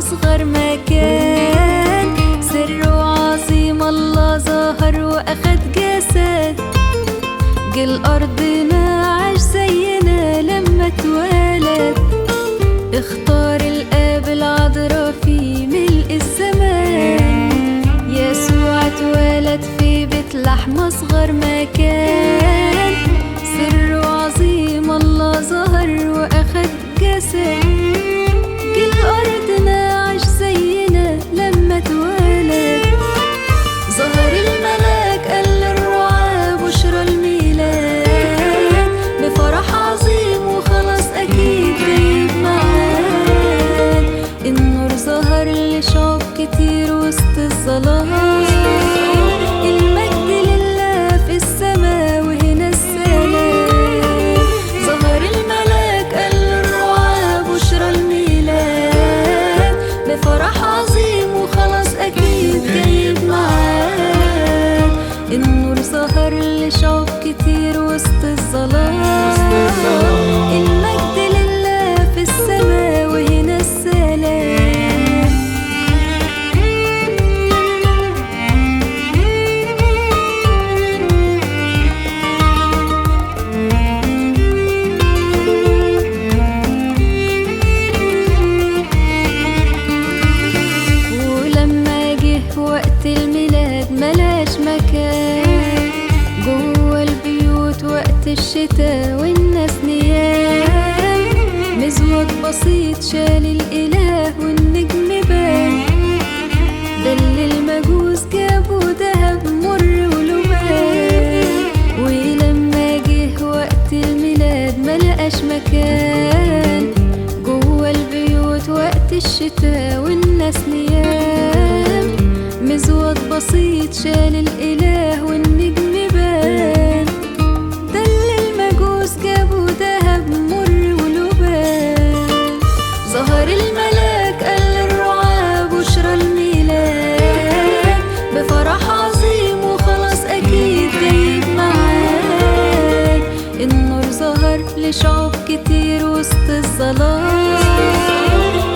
أصغر مكان، سر عظيم الله ظهر وأخد جسد، جه الأرضنا عاش زينا لما اتولد، اختار الآب العذراء في ملء الزمان، يسوع اتولد في بيت لحم أصغر مكان، سر عظيم الله ظهر وأخد جسد، جه الأرضنا عاش زينا لما اتولد، ظهر الملاك قال للرعاة بشرى الميلاد، بفرح عظيم وخلاص أكيد جايب معاد، النور ظهر لشعوب كتير وسط الظلام، المجد لله في السماء وهنا السلام، ظهر الملاك قال للرعاة بشرى الميلاد، بفرح عظيم وخلاص أكيد جايب معاد، النور ظهر لشعوب كتير وسط الظلام، المجد لله في السماء وهنا السلام. ولما جه وقت الميلاد ملاش مكان جوه البيوت وقت الشتاء والناس نيام، مزود بسيط شال الإله والنجم بان، دل المجوس جابوا دهب مر ولبان، ولما جه وقت الميلاد ملقاش مكان جوه البيوت وقت الشتاء والناس نيام، مزود بسيط شال الإله والنجم بان، دل المجوس جابوا دهب مر ولبان، ظهر الملاك قال للرعاة بشرى الميلاد، بفرح عظيم وخلاص أكيد جايب معاد، النور ظهر لشعوب كتير وسط الظلام،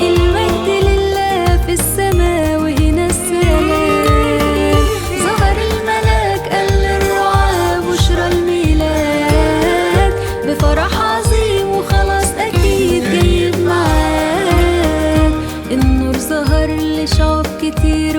المجد لله في السماء وهنا السلام، ظهر الملاك قال للرعاة بشرى الميلاد، بفرح عظيم وخلاص أكيد جايب معاد، النور ظهر لشعوب كتير